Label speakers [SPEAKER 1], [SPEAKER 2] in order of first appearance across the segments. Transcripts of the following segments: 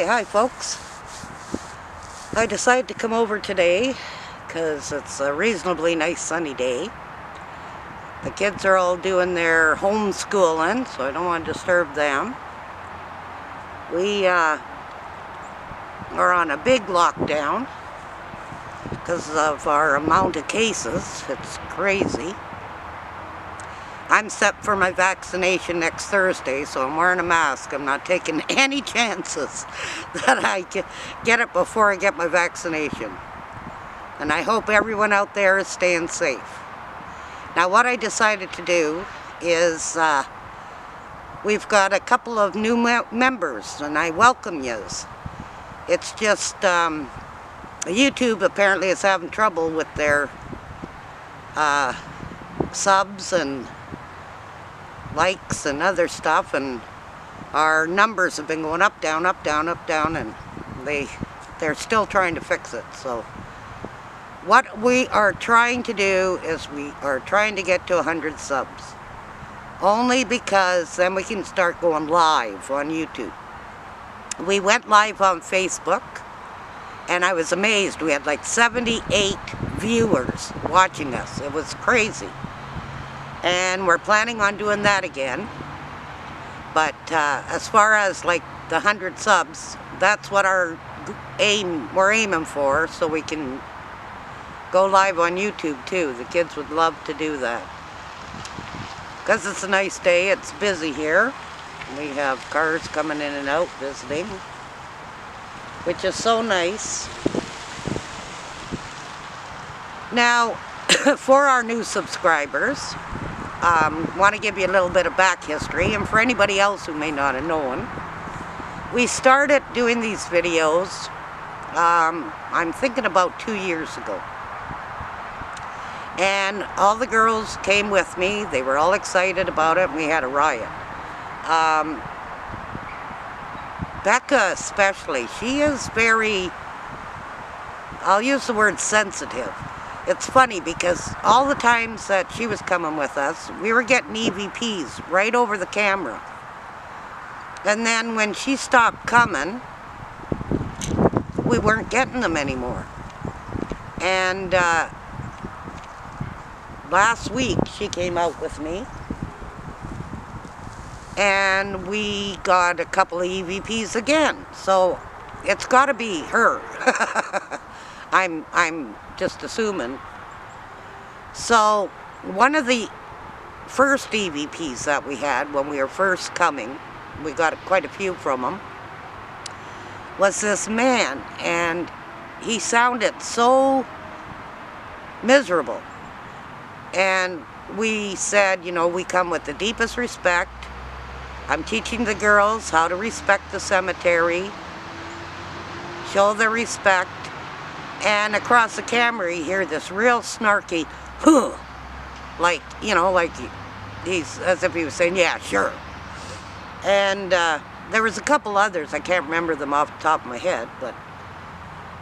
[SPEAKER 1] Okay, hi folks. I decided to come over today because it's a reasonably nice sunny day. The kids are all doing their homeschooling, so I don't want to disturb them. We are on a big lockdown because of our amount of cases. It's crazy. I'm set for my vaccination next Thursday, so I'm wearing a mask. I'm not taking any chances that I get it before I get my vaccination. And I hope everyone out there is staying safe. Now what I decided to do is, we've got a couple of new members, and I welcome yous. It's just, YouTube apparently is having trouble with their subs and likes and other stuff, and our numbers have been going up, down, and they're still trying to fix it. So what we are trying to do is we are trying to get to 100 subs, only because then we can start going live on YouTube. We went live on Facebook, and I was amazed. We had like 78 viewers watching us. It was crazy. And we're planning on doing that again. But as far as like the 100 subs, that's what we're aiming for, so we can go live on YouTube too. The kids would love to do that. Because it's a nice day, it's busy here. We have cars coming in and out visiting, which is so nice. Now, for our new subscribers, want to give you a little bit of back history, and for anybody else who may not have known, we started doing these videos, I'm thinking about 2 years ago. And all the girls came with me. They were all excited about it, and we had a riot. Becca especially, she is very, I'll use the word sensitive. It's funny because all the times that she was coming with us, we were getting EVPs right over the camera. And then when she stopped coming, we weren't getting them anymore. And last week she came out with me, and we got a couple of EVPs again. So it's got to be her. I'm just assuming. So one of the first EVPs that we had when we were first coming, we got quite a few from him, was this man, and he sounded so miserable. And we said, you know, we come with the deepest respect. I'm teaching the girls how to respect the cemetery, show their respect. And across the camera you hear this real snarky, huh, like, you know, like he's, as if he was saying, yeah, sure. And there was a couple others, I can't remember them off the top of my head, but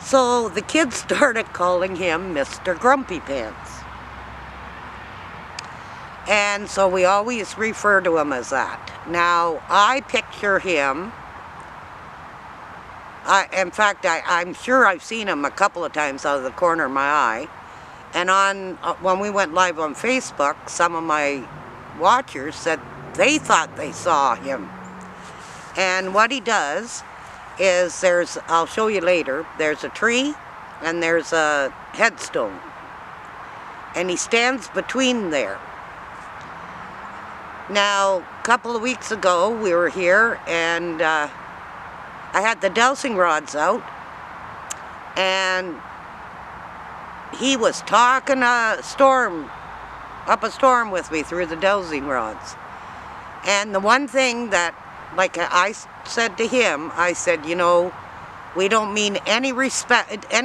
[SPEAKER 1] so the kids started calling him Mr. Grumpy Pants. And so we always refer to him as that. Now, I picture him, in fact, I'm sure I've seen him a couple of times out of the corner of my eye. And when we went live on Facebook, some of my watchers said they thought they saw him. And what he does is I'll show you later, there's a tree and there's a headstone. And he stands between there. Now, a couple of weeks ago, we were here, and I had the dowsing rods out, and he was talking up a storm with me through the dowsing rods. And the one thing that, like I said to him, I said, you know, we don't mean any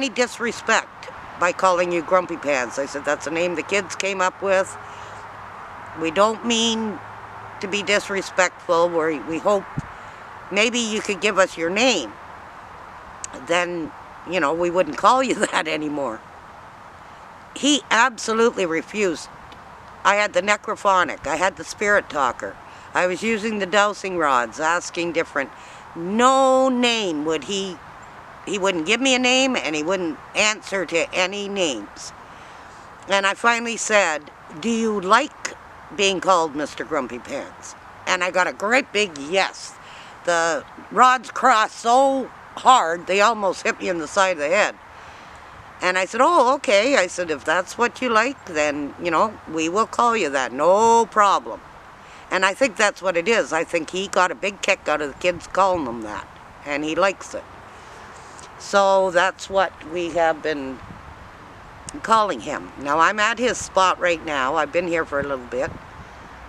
[SPEAKER 1] disrespect by calling you Grumpy Pants. I said, that's a name the kids came up with. We don't mean to be disrespectful. We hope maybe you could give us your name. Then, you know, we wouldn't call you that anymore. He absolutely refused. I had the necrophonic. I had the spirit talker. I was using the dowsing rods, asking different no name would he wouldn't give me a name, and he wouldn't answer to any names. And I finally said, do you like being called Mr. Grumpy Pants? And I got a great big yes. The rods crossed so hard, they almost hit me in the side of the head. And I said, oh, okay. I said, if that's what you like, then, you know, we will call you that. No problem. And I think that's what it is. I think he got a big kick out of the kids calling him that. And he likes it. So that's what we have been calling him. Now, I'm at his spot right now. I've been here for a little bit.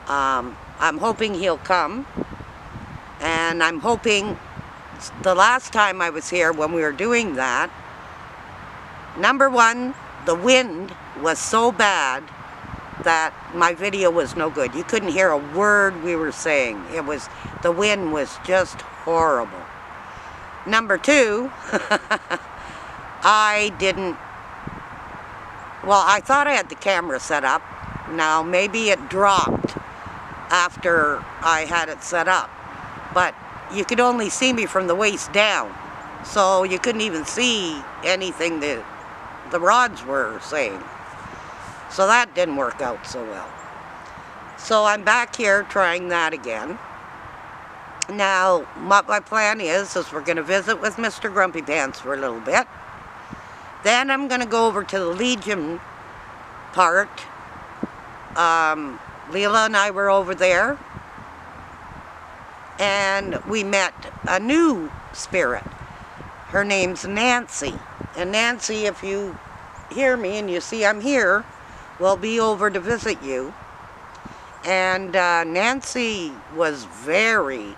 [SPEAKER 1] I'm hoping he'll come. And I'm hoping the last time I was here when we were doing that, number one, the wind was so bad that my video was no good. You couldn't hear a word we were saying. The wind was just horrible. Number two, I thought I had the camera set up. Now, maybe it dropped after I had it set up. But you could only see me from the waist down. So you couldn't even see anything that the rods were saying. So that didn't work out so well. So I'm back here trying that again. Now, what my plan is we're going to visit with Mr. Grumpy Pants for a little bit. Then I'm going to go over to the Legion part. Leela and I were over there. And we met a new spirit. Her name's Nancy. And Nancy, if you hear me and you see I'm here, will be over to visit you. And Nancy was very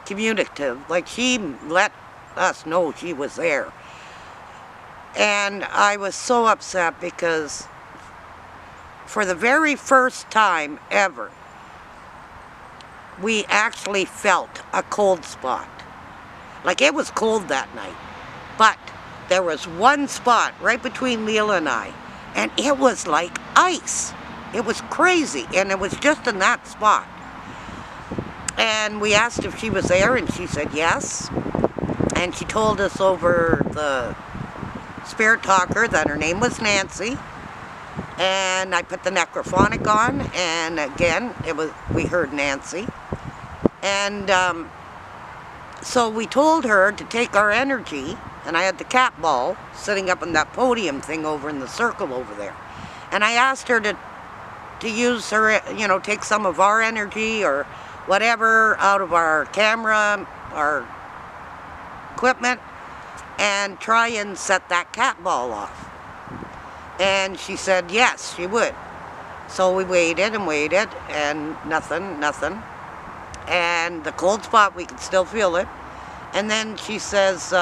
[SPEAKER 1] communicative. Like, she let us know she was there. And I was so upset because for the very first time ever, we actually felt a cold spot. Like, it was cold that night. But there was one spot right between Leela and I, and it was like ice. It was crazy, and it was just in that spot. And we asked if she was there, and she said yes. And she told us over the spirit talker that her name was Nancy. And I put the necrophonic on, and again, we heard Nancy. And so we told her to take our energy, and I had the cat ball sitting up on that podium thing over in the circle over there. And I asked her to use her, you know, take some of our energy or whatever out of our camera, our equipment, and try and set that cat ball off. And she said yes, she would. So we waited and waited, and nothing. And the cold spot, we could still feel it. And then she says,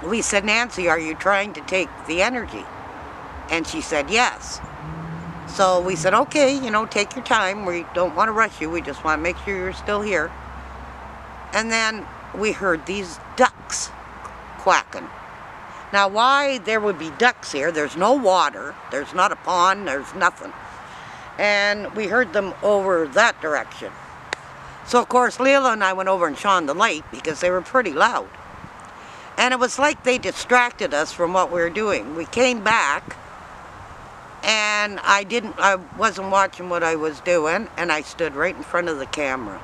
[SPEAKER 1] we said, Nancy, are you trying to take the energy? And she said yes. So we said, okay, you know, take your time. We don't want to rush you. We just want to make sure you're still here. And then we heard these ducks quacking. Now, why there would be ducks here? There's no water. There's not a pond. There's nothing. And we heard them over that direction. So, of course, Leela and I went over and shone the light because they were pretty loud. And it was like they distracted us from what we were doing. We came back, and I wasn't watching what I was doing, and I stood right in front of the camera.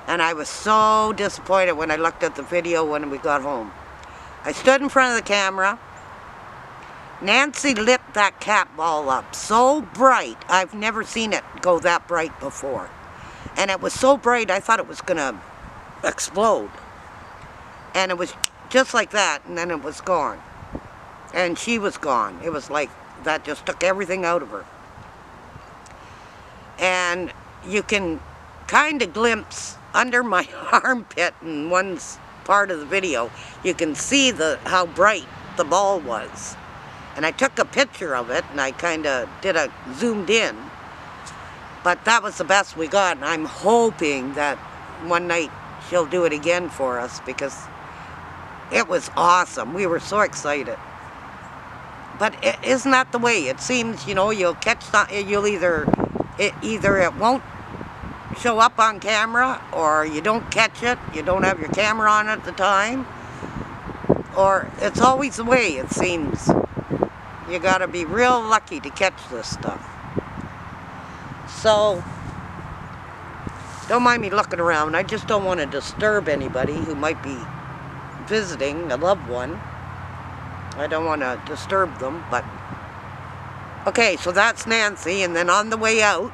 [SPEAKER 1] And I was so disappointed when I looked at the video when we got home. I stood in front of the camera. Nancy lit that cat ball up so bright. I've never seen it go that bright before. And it was so bright I thought it was going to explode. And it was just like that, and then it was gone. And she was gone. It was like that just took everything out of her. And you can kind of glimpse under my armpit in one part of the video. You can see how bright the ball was. And I took a picture of it, and I kind of zoomed in. But that was the best we got, and I'm hoping that one night she'll do it again for us, because it was awesome. We were so excited. But isn't that the way? It seems, you know, you'll catch that, either it won't show up on camera, or you don't catch it, you don't have your camera on at the time, or it's always the way, it seems. You gotta be real lucky to catch this stuff. So, don't mind me looking around. I just don't want to disturb anybody who might be visiting a loved one. I don't want to disturb them, but... Okay, so that's Nancy, and then on the way out,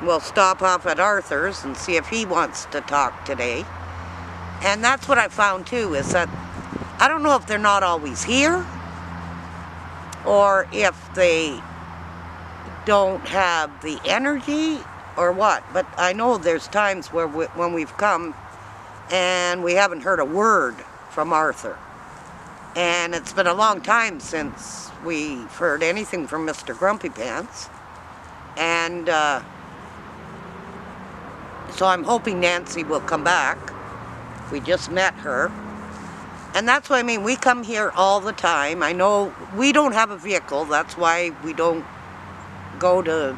[SPEAKER 1] we'll stop off at Arthur's and see if he wants to talk today. And that's what I found too, is that I don't know if they're not always here, or if they don't have the energy, or what. But I know there's times where when we've come and we haven't heard a word from Arthur. And it's been a long time since we've heard anything from Mr. Grumpy Pants. And so I'm hoping Nancy will come back. We just met her. And that's what I mean, we come here all the time. I know we don't have a vehicle, that's why we don't go to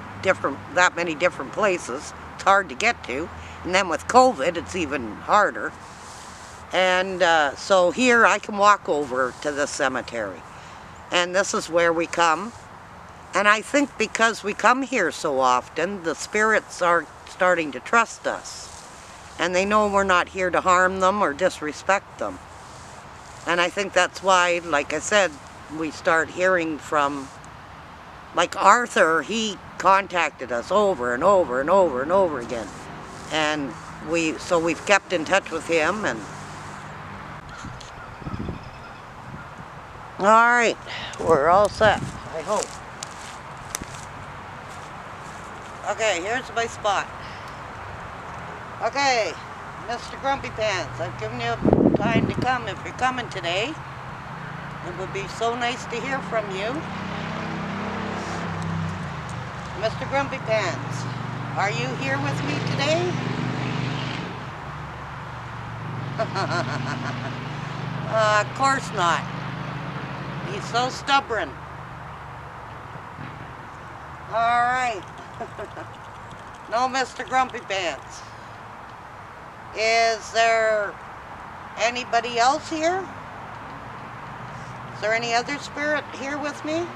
[SPEAKER 1] that many different places. It's hard to get to. And then with COVID, it's even harder. And so here I can walk over to the cemetery. And this is where we come. And I think because we come here so often, the spirits are starting to trust us. And they know we're not here to harm them or disrespect them. And I think that's why, like I said, we start hearing from, like Arthur, he contacted us over and over and over and over again. And so we've kept in touch with him. And all right, we're all set, I hope. Okay, here's my spot. Okay, Mr. Grumpy Pants, I've given you time to come if you're coming today. It would be so nice to hear from you. Mr. Grumpy Pants, are you here with me today? Of course not. He's so stubborn. Alright. No, Mr. Grumpy Pants. Is there anybody else here? Is there any other spirit here with me?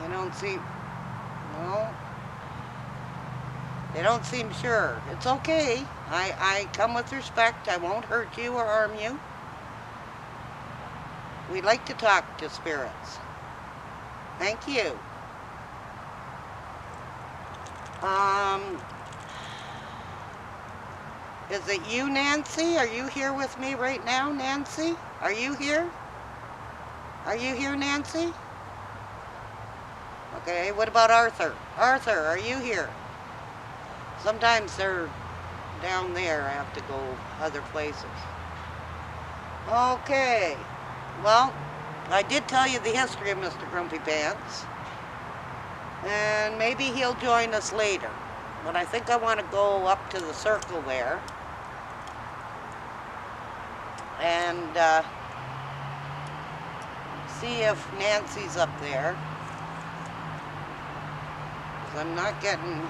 [SPEAKER 1] You don't seem... No. They don't seem sure. It's okay. I come with respect. I won't hurt you or harm you. We like to talk to spirits. Thank you. Is it you, Nancy? Are you here with me right now, Nancy? Are you here? Are you here, Nancy? Okay, what about Arthur? Arthur, are you here? Sometimes they're down there. I have to go other places. Okay. Well, I did tell you the history of Mr. Grumpy Pants. And maybe he'll join us later. But I think I want to go up to the circle there. And see if Nancy's up there. 'Cause I'm not getting...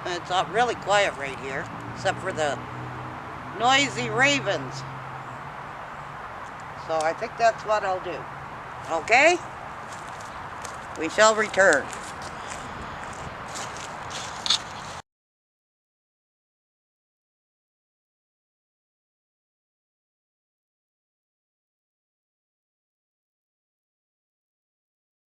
[SPEAKER 1] It's not really quiet right here. Except for the noisy ravens. So I think that's what I'll do. Okay? We shall return.